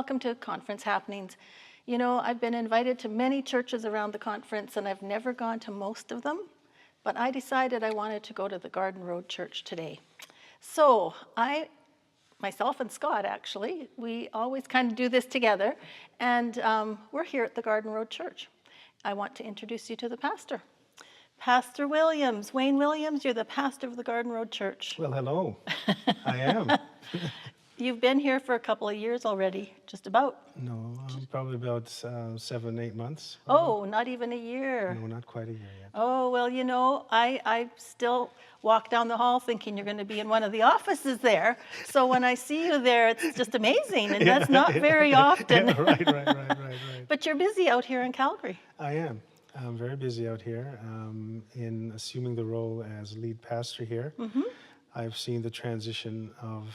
welcome to Conference Happenings. You know, I've been invited to many churches around the conference, and I've never gone to most of them, but I decided I wanted to go to the Garden Road Church today. So myself and Scott, actually, we always kind of do this together, and we're here at the Garden Road Church. I want to introduce you to the pastor. Pastor Williams, Wayne Williams, you're the pastor of the Garden Road Church. Well, hello. I am. You've been here for a couple of years already, just about. No, probably about 7, 8 months. Oh, not even a year. No, not quite a year yet. Oh, well, you know, I still walk down the hall thinking you're going to be in one of the offices there. So when I see you there, it's just amazing, and that's not very often. Yeah, right. But you're busy out here in Calgary. I am. I'm very busy out here in assuming the role as lead pastor here. Mm-hmm. I've seen the transition of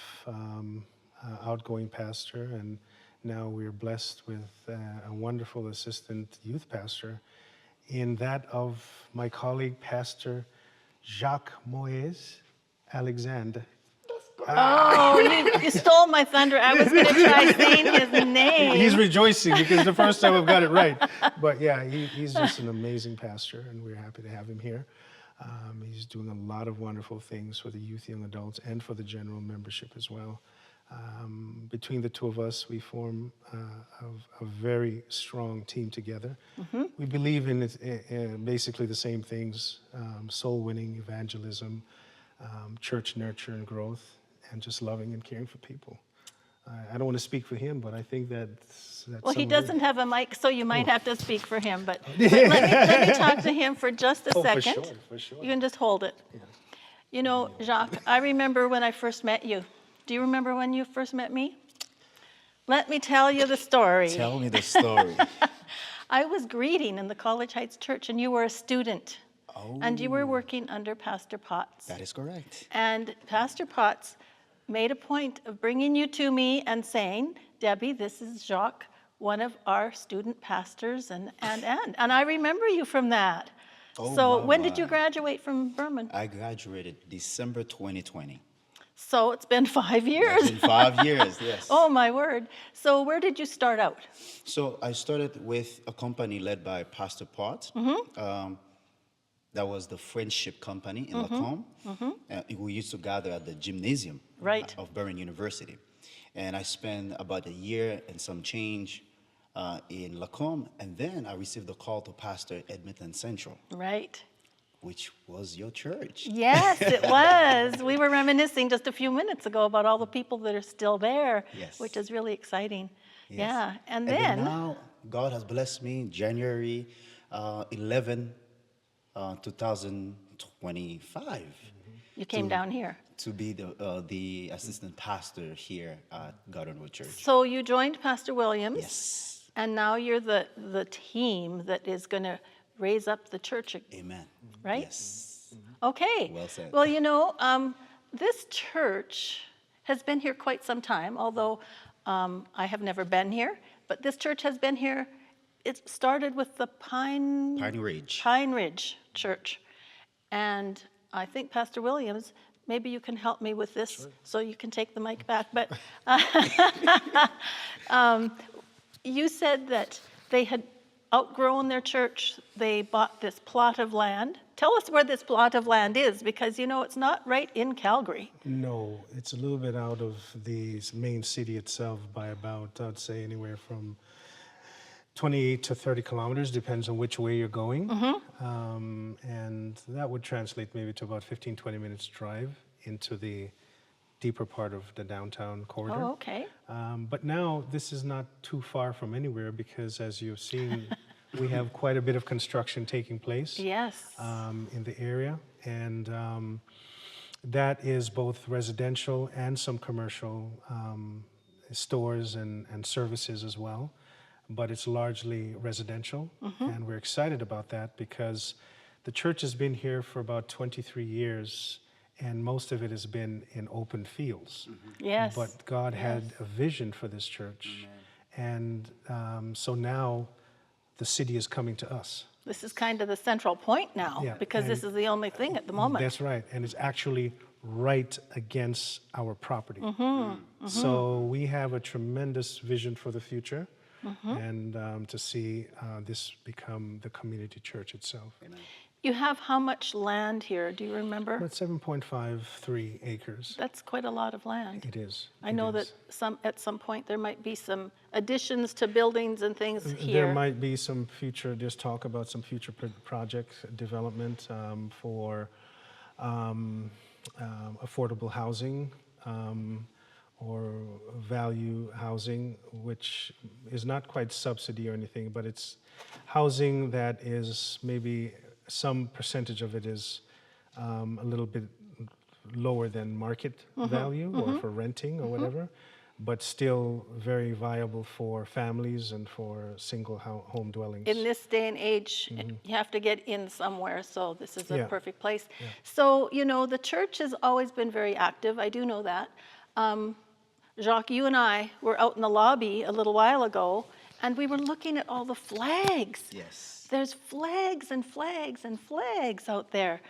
outgoing pastor, and now we're blessed with a wonderful assistant youth pastor in that of my colleague, Pastor Jacques Moïse Alexandre. Oh, you stole my thunder. I was going to try saying his name. He's rejoicing because the first time I've got it right. But yeah, he's just an amazing pastor, and we're happy to have him here. He's doing a lot of wonderful things for the youth, young adults, and for the general membership as well. Between the two of us, we form a very strong team together. Mm-hmm. We believe in basically the same things: soul winning, evangelism, church nurture and growth, and just loving and caring for people. I don't want to speak for him, but I think that's well, he doesn't have a mic, so you might have to speak for him. But let me talk to him for just a second. For sure. You can just hold it. Yeah. You know, Jacques, I remember when I first met you. Do you remember when you first met me? Let me tell you the story. Tell me the story. I was greeting in the College Heights Church, and you were a student. Oh. And you were working under Pastor Potts. That is correct. And Pastor Potts made a point of bringing you to me and saying, Debbie, this is Jacques, one of our student pastors, and I remember you from that. Oh, so when did you graduate from Berman? I graduated December 2020. So it's been 5 years. It's been 5 years, yes. Oh, my word. So where did you start out? So I started with a company led by Pastor Potts. Mm-hmm. That was the Friendship Company in Lacombe. Mm-hmm. We used to gather at the gymnasium of Berman University. And I spent about a year and some change in Lacombe, and then I received a call to pastor Edmonton Central. Right. Which was your church. Yes, it was. We were reminiscing just a few minutes ago about all the people that are still there, which is really exciting. Yes. Yeah, and then now God has blessed me January 11, 2025. You came down here. To be the assistant pastor here at Garden Road Church. So you joined Pastor Williams. Yes. And now you're the team that is going to raise up the church. Amen. Right? Yes. Okay. Well said. Well, you know, this church has been here quite some time, although I have never been here. But this church has been here. It started with the Pine Ridge Church. And I think Pastor Williams, maybe you can help me with this, so you can take the mic back. But you said that they had outgrown their church. They bought this plot of land. Tell us where this plot of land is, because, you know, it's not right in Calgary. No, it's a little bit out of the main city itself by about, I'd say, anywhere from 28 to 30 kilometers, depends on which way you're going. Mm-hmm. And that would translate maybe to about 15, 20 minutes drive into the deeper part of the downtown corridor. Oh, okay. But now this is not too far from anywhere, because as you've seen, we have quite a bit of construction taking place. Yes. In the area. And that is both residential and some commercial stores and services as well. But it's largely residential, and we're excited about that because the church has been here for about 23 years, and most of it has been in open fields. Mm-hmm. Yes. But God had a vision for this church, and so now the city is coming to us. This is kind of the central point now, because this is the only thing at the moment. That's right, and it's actually right against our property. So we have a tremendous vision for the future, and to see this become the community church itself. Amen. You have how much land here? Do you remember? About 7.53 acres. That's quite a lot of land. It is. I know that at some point there might be some additions to buildings and things here. There might be some future, there's talk about some future project development for affordable housing or value housing, which is not quite subsidy or anything, but it's housing that is maybe some percentage of it is a little bit lower than market value or for renting or whatever, but still very viable for families and for single home dwellings. In this day and age, you have to get in somewhere, so this is a Yeah. perfect place. So, you know, the church has always been very active. I do know that. Jacques, you and I were out in the lobby a little while ago, and we were looking at all the flags. Yes. There's flags and flags and flags out there.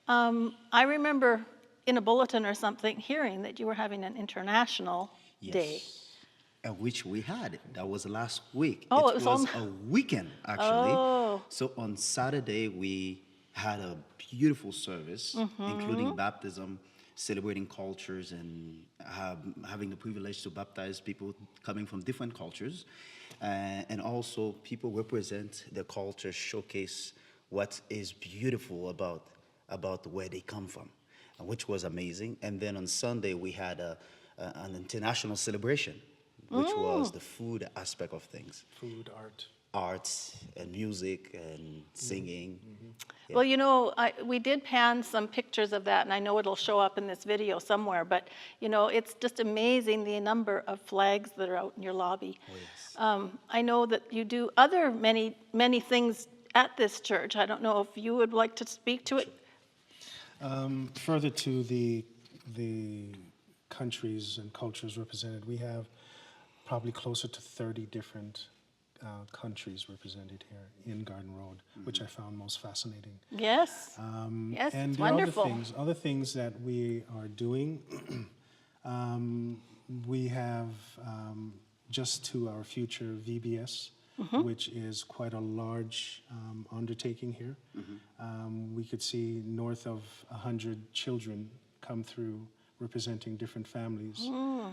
I remember in a bulletin or something hearing that you were having an international day. And which we had. That was last week. Oh, it it was was on- a weekend, actually. Oh. So on Saturday, we had a beautiful service, including baptism, celebrating cultures, and having the privilege to baptize people coming from different cultures. And also, people represent their culture, showcase what is beautiful about where they come from, which was amazing. And then on Sunday, we had an international celebration, which was the food aspect of things. Food, art. Arts and music and singing. Well, you know, we did pan some pictures of that, and I know it'll show up in this video somewhere, but, you know, it's just amazing the number of flags that are out in your lobby. Oh, yes. I know that you do other many things at this church. I don't know if you would like to speak to it. Further to the countries and cultures represented, we have probably closer to 30 different countries represented here in Garden Road, which I found most fascinating. Yes. Yes, And it's there are wonderful. other things that we are doing. We have just to our future VBS, which is quite a large undertaking here. We could see north of 100 children come through representing different families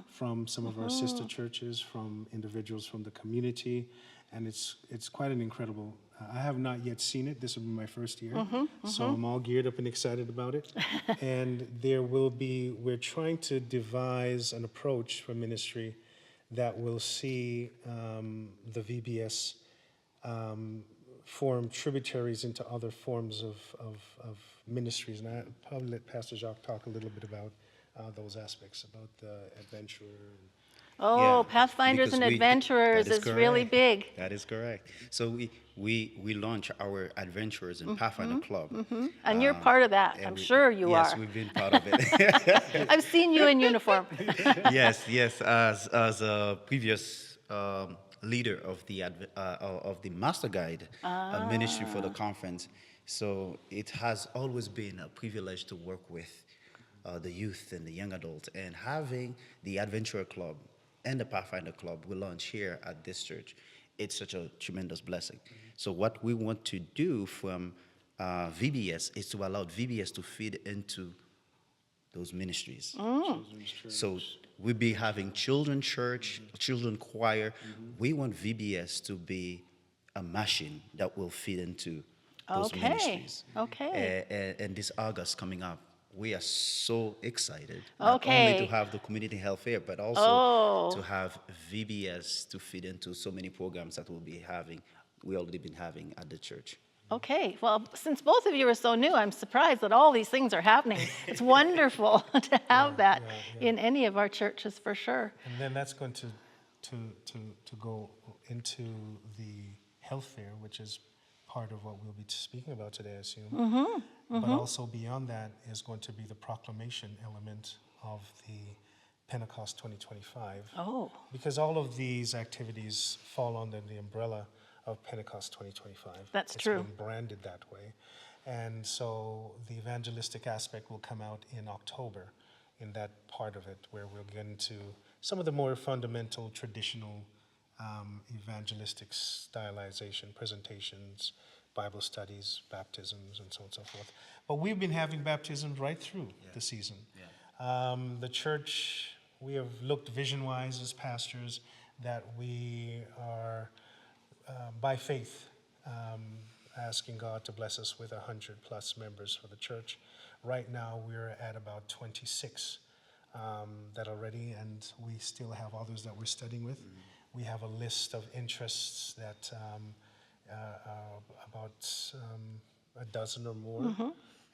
from some of our sister churches, from individuals from the community, and it's quite an incredible. I have not yet seen it. This will be my first year, so I'm all geared up and excited about it. And we're trying to devise an approach for ministry that will see the VBS form tributaries into other forms of ministries. And I'll probably let Pastor Jacques talk a little bit about those aspects, about the adventurer. Oh, Yeah, Pathfinders because and Adventurers that is really correct. big. That is correct. So we launch our Adventurers and Pathfinder Club. And you're part of that. and I'm we- sure you yes, are. we've been part of it. I've seen you in uniform. yes, as a previous leader of the Master Guide ministry for the conference. So it has always been a privilege to work with the youth and the young adults, and having the Adventurer Club and the Pathfinder Club we launch here at this church. It's such a tremendous blessing. So what we want to do from VBS is to allow VBS to feed into those ministries. So we'll be having children church, children choir. We want VBS to be a machine that will feed into those Okay. ministries. Okay. And this August coming up, we are so excited not Okay. only to have the community health fair, but also to have VBS to feed into so many programs that we already been having at the church. Okay, well, since both of you are so new, I'm surprised that all these things are happening. It's wonderful to have that in any of our churches, for sure. And then that's going to go into the health fair, which is part of what we'll be speaking about today, I assume. But also beyond that is going to be the proclamation element of the Pentecost 2025. Oh, Because all of these activities fall under the umbrella of Pentecost 2025. That's It's true. been branded that way. And so the evangelistic aspect will come out in October in that part of it, where we'll get into some of the more fundamental, traditional evangelistic stylization, presentations, Bible studies, baptisms, and so on and so forth. But we've been having baptisms right through the season. The church, we have looked vision-wise as pastors that we are, by faith, asking God to bless us with 100+ members for the church. Right now, we're at about 26 that are ready, and we still have others that we're studying with. We have a list of interests that about a dozen or more,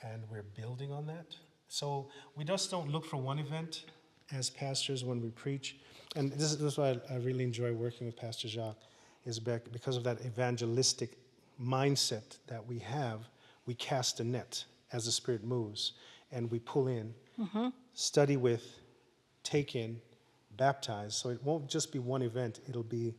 and we're building on that. So we just don't look for one event as pastors when we preach. And this is why I really enjoy working with Pastor Jacques, is because of that evangelistic mindset that we have. We cast a net as the Spirit moves, and we pull in, study with, take in, baptize. So it won't just be one event, it'll be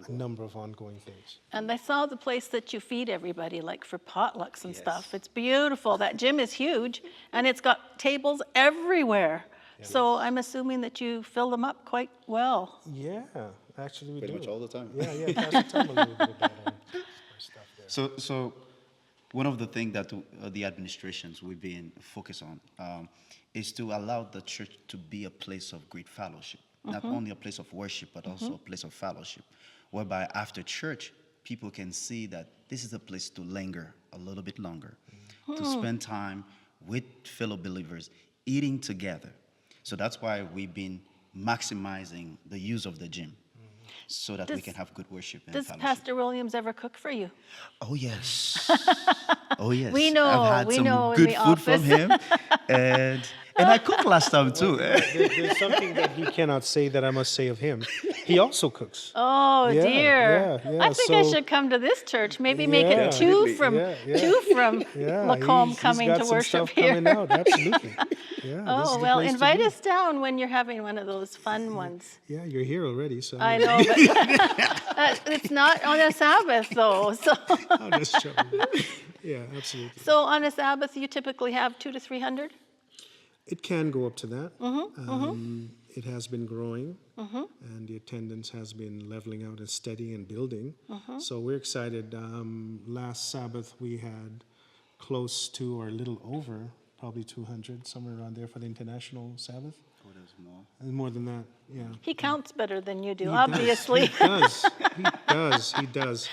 a number of ongoing things. And I saw the place that you feed everybody, like for potlucks and Yes. stuff. It's beautiful. That gym is huge, and it's got tables everywhere. So I'm assuming that you fill them up quite well. Yeah, actually we Pretty do. much all the time. Yeah, Pastor, tell me a little bit about our stuff there. So one of the things that the administrations we've been focused on is to allow the church to be a place of great fellowship, not only a place of worship, but also a place of fellowship, whereby after church, people can see that this is a place to linger a little bit longer, to spend time with fellow believers, eating together. So that's why we've been maximizing the use of the gym, so that we can have good worship and Does fellowship. Pastor Williams ever cook for you? Oh yes, oh yes. We know, I've had we some know in good the food from office. him, and I cooked last time too. There's something that he cannot say that I must say of him. He also cooks. Oh Yeah, dear! yeah, I think I so- should come to this church. Maybe make Yeah. it two Absolutely. from Yeah, Lacombe he's coming got to some worship stuff here. coming out, absolutely. Yeah, this Oh is the well, place to invite be. us down when you're having one of those fun ones. Yeah, you're here already, so I know, but it's not on a Sabbath though. So, I'll just show you. Yeah, absolutely. so on a Sabbath, you typically have 200 to 300. It can go up to that. It has been growing, and the attendance has been leveling out and steady and building. So we're excited. Last Sabbath, we had close to or a little over, probably 200, somewhere around there for the International Sabbath. And more than that, yeah. He counts better than you do, He obviously. does. He does.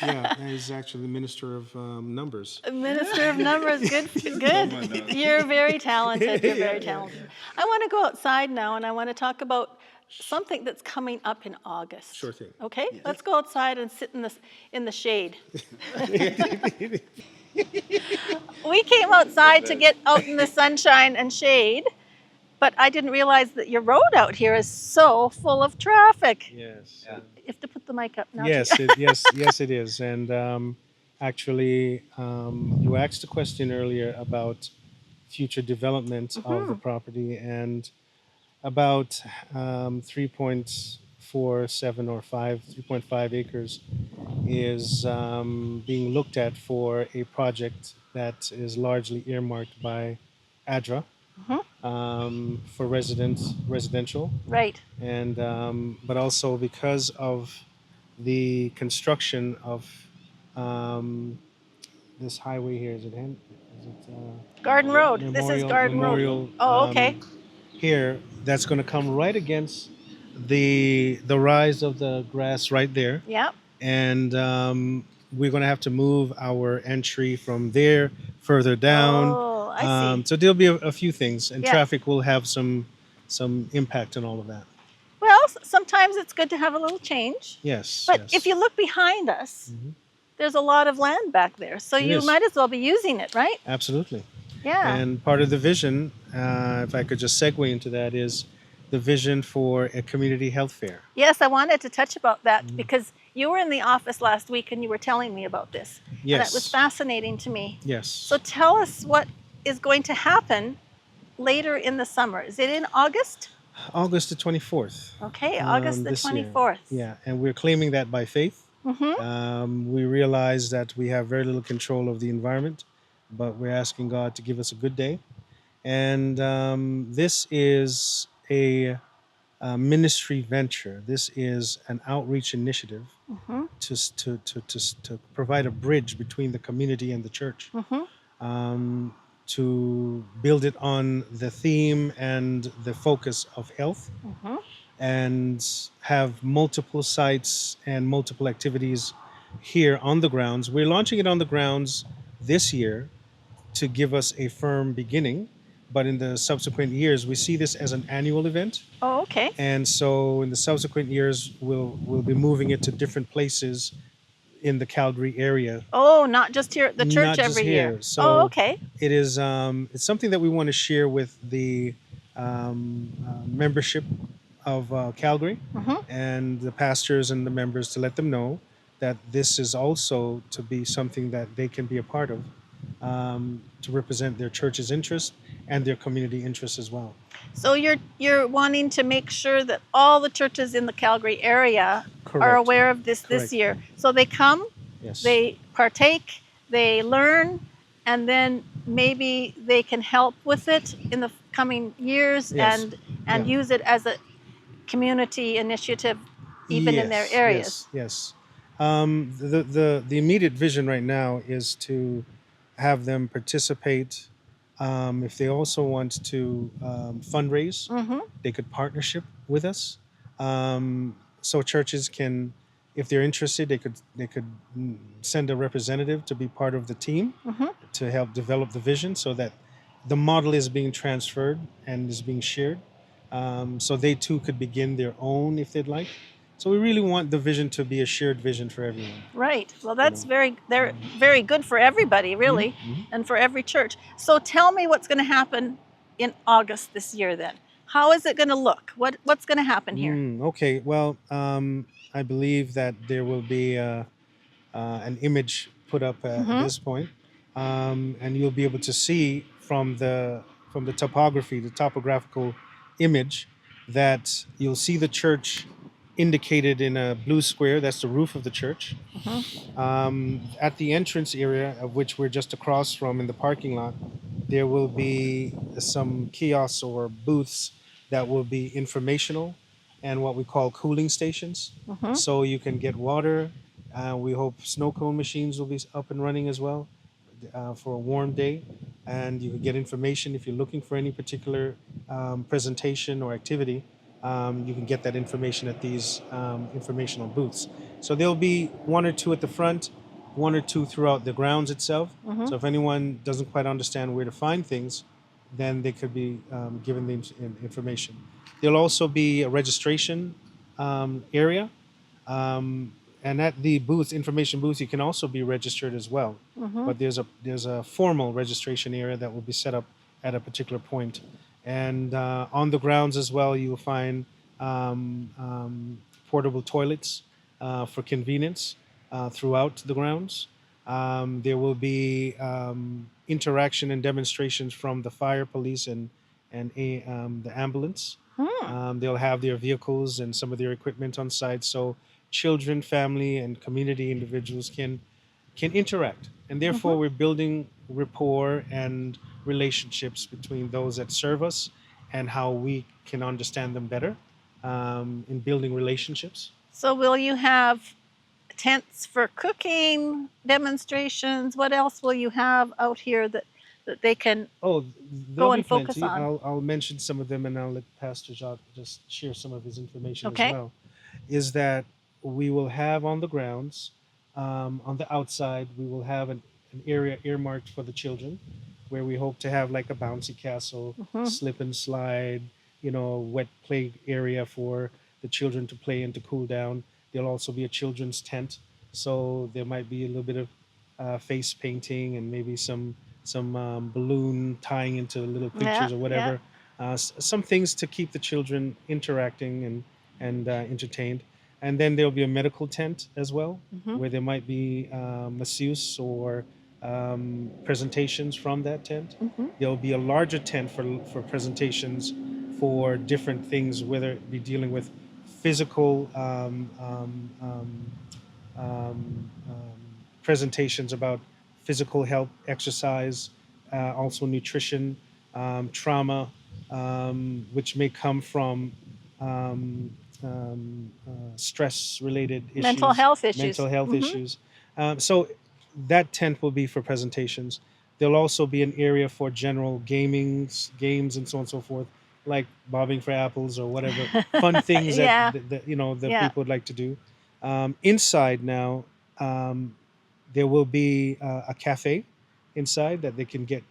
Yeah, he's actually the minister of numbers. Minister of Numbers, good. You're very talented. You're very talented. I want to go outside now, and I want to talk about something that's coming up in August. Sure thing. Okay, let's go outside and sit in the shade. We came outside to get out in the sunshine and shade, but I didn't realize that your road out here is so full of traffic. Yes. You have to put the mic up now. Yes, yes, it is. And actually, you asked a question earlier about future development of the property, and about 3.5 acres is being looked at for a project that is largely earmarked by ADRA for residential. Right. And but also because of the construction of this highway here, Garden Road. This is Garden Memorial, Road. Oh, okay. here, that's going to come right against the rise of the grass right there, Yeah. and we're going to have to move our entry from there further down. Oh, I see. So there'll be a few things, and Yeah. traffic will have some impact on all of that. Well, sometimes it's good to have a little change. Yes. But yes. if you look behind us, there's a lot of land back there. So It you is. might as well be using it, right? Absolutely. Yeah. And part of the vision, if I could just segue into that, is the vision for a community health fair. Yes, I wanted to touch about that because you were in the office last week and you were telling me about this. Yes. And it was fascinating to me. Yes. So tell us what is going to happen later in the summer. Is it in August? August the 24th. Okay, August the this year. 24th. Yeah, and we're claiming that by faith. We realize that we have very little control of the environment. but we're asking God to give us a good day. And this is a ministry venture. This is an outreach initiative to provide a bridge between the community and the church, um, to build it on the theme and the focus of health, and have multiple sites and multiple activities here on the grounds. We're launching it on the grounds this year to give us a firm beginning, but in the subsequent years, we see this as an annual event. Oh, okay. And so in the subsequent years, we'll be moving it to different places in the Calgary area, Oh, not just here at the church not just every year. here. Oh, So okay. it is it's something that we want to share with the membership of Calgary and the pastors and the members, to let them know that this is also to be something that they can be a part of, to represent their church's interest and their community interests as well. So you're wanting to make sure that all the churches in the Calgary area are Correct. aware of this Correct. year. So they come, Yes. they partake, they learn, and then maybe they can help with it in the coming years. Yes. And Yeah. use it as a community initiative even in their Yes, areas. yes, yes. The immediate vision right now is to have them participate. If they also want to fundraise, they could partnership with us. So churches can, if they're interested, they could send a representative to be part of the team to help develop the vision, so that the model is being transferred and is being shared. So they too could begin their own if they'd like. So we really want the vision to be a shared vision for everyone. Right. Well, that's they're very good for everybody, really, and for every church. So tell me what's going to happen in August this year then. How is it going to look? What's going to happen here? Okay, well, I believe that there will be an image put up at this point, and you'll be able to see from the topography, the topographical image, that you'll see the church indicated in a blue square. That's the roof of the church. At the entrance area, of which we're just across from in the parking lot, there will be some kiosks or booths that will be informational and what we call cooling stations. So you can get water. We hope snow cone machines will be up and running as well, for a warm day. And you can get information if you're looking for any particular presentation or activity. You can get that information at these informational booths. So there'll be one or two at the front, one or two throughout the grounds itself. So if anyone doesn't quite understand where to find things, then they could be given the information. There'll also be a registration area. And at the booth, information booth, you can also be registered as well. But there's a formal registration area that will be set up at a particular point. And on the grounds as well, you will find portable toilets for convenience throughout the grounds. There will be interaction and demonstrations from the fire, police, and the ambulance. They'll have their vehicles and some of their equipment on site, so children, family, and community individuals can interact. And therefore, we're building rapport and relationships between those that serve us, and how we can understand them better, in building relationships. So will you have tents for cooking, demonstrations? What else will you have out here that they can Oh, go there'll be and focus plenty. on? I'll mention some of them, and I'll let Pastor Jacques just share some of his information Okay. as well. Is that we will have on the grounds, on the outside, we will have an area earmarked for the children, where we hope to have like a bouncy castle, slip and slide, wet play area for the children to play and to cool down. There'll also be a children's tent, so there might be a little bit of face painting and maybe some balloon tying into little creatures or whatever. Some things to keep the children interacting and entertained. And then there'll be a medical tent as well, where there might be masseuse or presentations from that tent. There'll be a larger tent for presentations for different things, whether it be dealing with physical presentations about physical health, exercise, also nutrition, trauma, which may come from stress-related Mental issues, health issues. mental health issues. So that tent will be for presentations. There'll also be an area for general games, and so on and so forth, like bobbing for apples or whatever fun things that, Yeah, that yeah. people would like to do. Inside now, um, there will be a cafe inside that they can get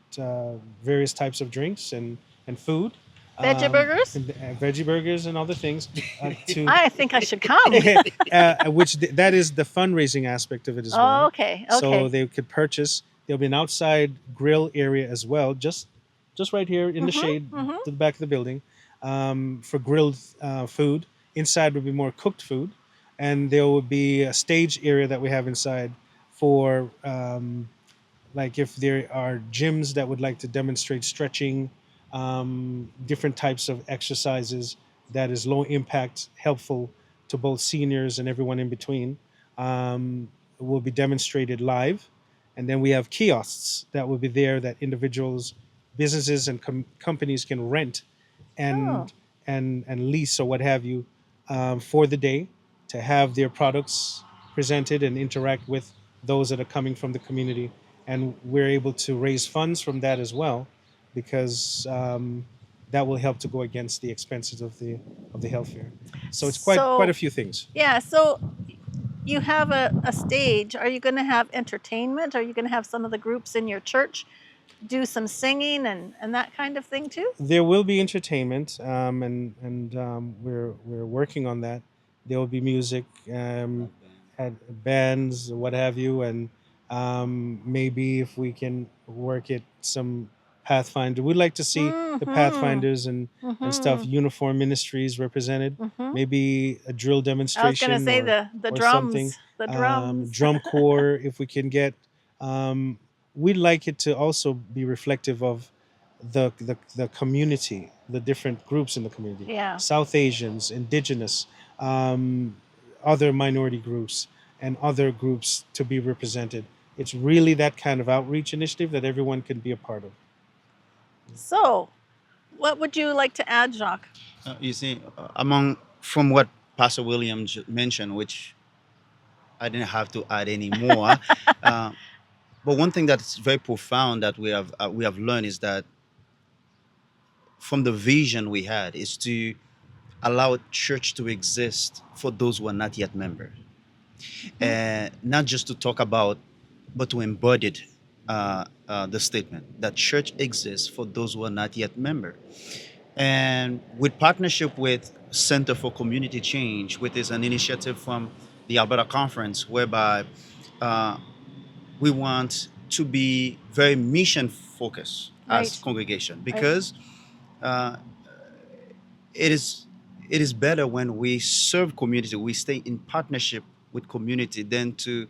various types of drinks and food, Veggie burgers? and veggie burgers and other things. To I think I should come. that is the fundraising aspect of it as Oh, well. okay, So okay. they could purchase. There'll be an outside grill area as well, just right here in the shade to the back of the building, for grilled food. Inside would be more cooked food, and there will be a stage area that we have inside for like if there are gyms that would like to demonstrate stretching, different types of exercises that is low impact, helpful to both seniors and everyone in between, will be demonstrated live. And then we have kiosks that will be there that individuals, businesses, and companies can rent Oh, and and lease or what have you, for the day, to have their products presented and interact with those that are coming from the community. And we're able to raise funds from that as well, because that will help to go against the expenses of the health fair. So it's quite a so few things. yeah, so you have a stage. Are you going to have entertainment? Are you going to have some of the groups in your church do some singing and that kind of thing too? There will be entertainment, and we're working on that. There will be music, at bands, what have you, and maybe if we can work it some Pathfinder. We'd like to see the Mm-hmm. Pathfinders and stuff, Mm-hmm. uniform ministries represented. Mm-hmm. Maybe a drill I was going to demonstration say the or something. drums, the drums. Drum corps, if we can get. Um, we'd like it to also be reflective of the community, the different groups in the community, Yeah. South Asians, Indigenous, um, other minority groups, and other groups to be represented. It's really that kind of outreach initiative that everyone can be a part of. So, what would you like to add, Jacques? You see, among from what Pastor William mentioned, which I didn't have to add any more. uh, but one thing that's very profound that we have learned is that from the vision we had is to allow church to exist for those who are not yet members, and not just to talk about, but to embody the statement that church exists for those who are not yet member. And with partnership with Center for Community Change, which is an initiative from the Alberta Conference, whereby uh, we want to be very mission focused as Right. congregation, Right. because uh, it is it is better when we serve community, we stay in partnership with community, than to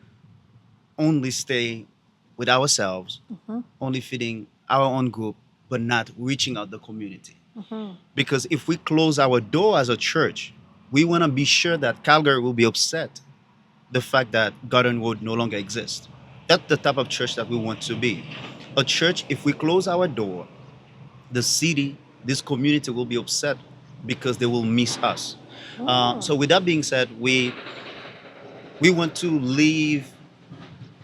only stay with ourselves, Mm-hmm. only feeding our own group, but not reaching out the community. Mm-hmm. Because if we close our door as a church, we want to be sure that Calgary will be upset the fact that Garden Road no longer exists. That's the type of church that we want to be. A church, if we close our door, the city, this community will be upset because they will miss us. Mm. So with that being said, we want to live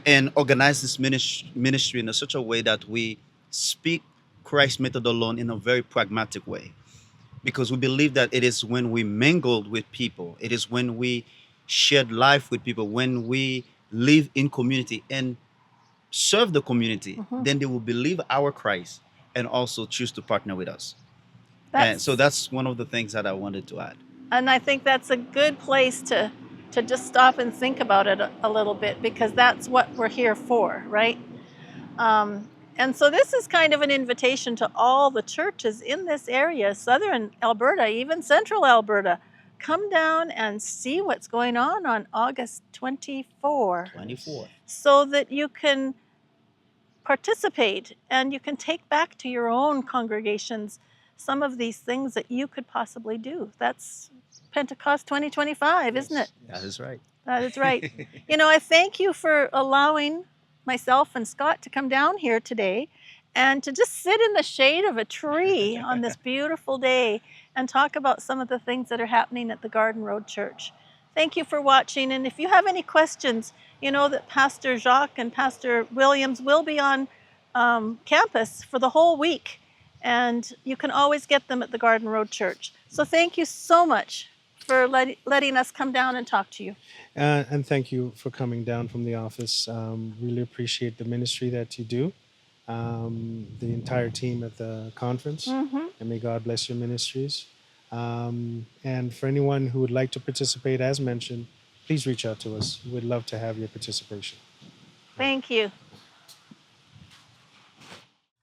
and organize this ministry in such a way that we speak Christ's method alone in a very pragmatic way, because we believe that it is when we mingled with people, it is when we shared life with people, when we live in community and serve the community, Mm-hmm. then they will believe our Christ and also choose to partner with us. And so That's that's one of the things that I wanted to add. and I think that's a good place to just stop and think about it a little bit, because that's what we're here for, right? And so this is kind of an invitation to all the churches in this area, southern Alberta, even central Alberta. Come down and see what's going on August 24, 24. so that you can participate and you can take back to your own congregations some of these things that you could possibly do. That's Pentecost 2025, isn't it? That is right. That is right. You know, I thank you for allowing myself and Scott to come down here today and to just sit in the shade of a tree on this beautiful day and talk about some of the things that are happening at the Garden Road Church. Thank you for watching, and if you have any questions, you know that Pastor Jacques and Pastor Williams will be on campus for the whole week, and you can always get them at the Garden Road Church. So thank you so much for letting us come down and talk to you. And thank you for coming down from the office. Really appreciate the ministry that you do, the entire team at the conference, and may God bless your ministries. And for anyone who would like to participate, as mentioned, please reach out to us. We'd love to have your participation. Thank you.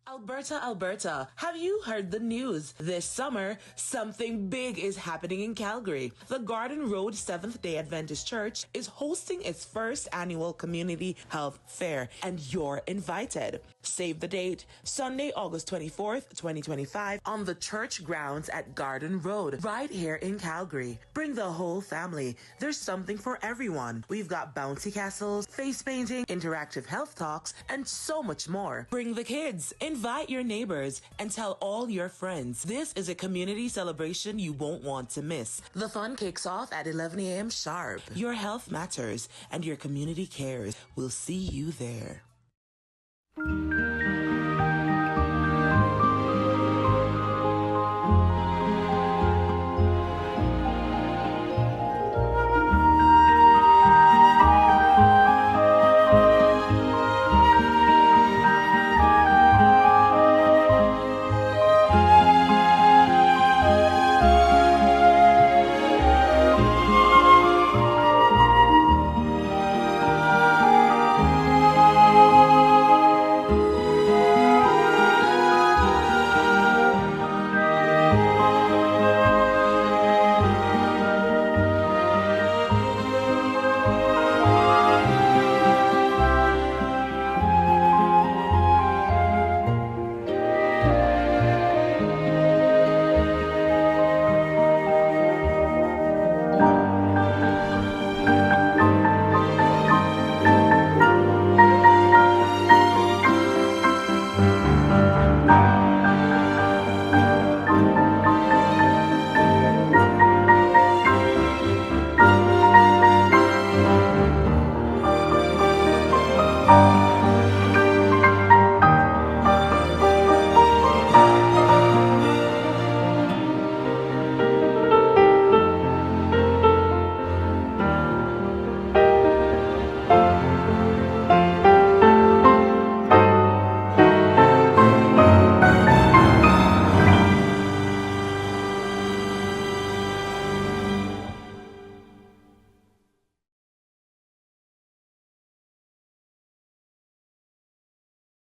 Alberta, Alberta, have you heard the news? This summer, something big is happening in Calgary. The Garden Road Seventh-day Adventist Church is hosting its first annual Community Health Fair, and you're invited. Save the date, Sunday, August 24th, 2025, on the church grounds at Garden Road, right here in Calgary. Bring the whole family. There's something for everyone. We've got bouncy castles, face painting, interactive health talks, and so much more. Bring the kids, invite your neighbors, and tell all your friends. This is a community celebration you won't want to miss. The fun kicks off at 11 a.m. sharp. Your health matters, and your community cares. We'll see you there.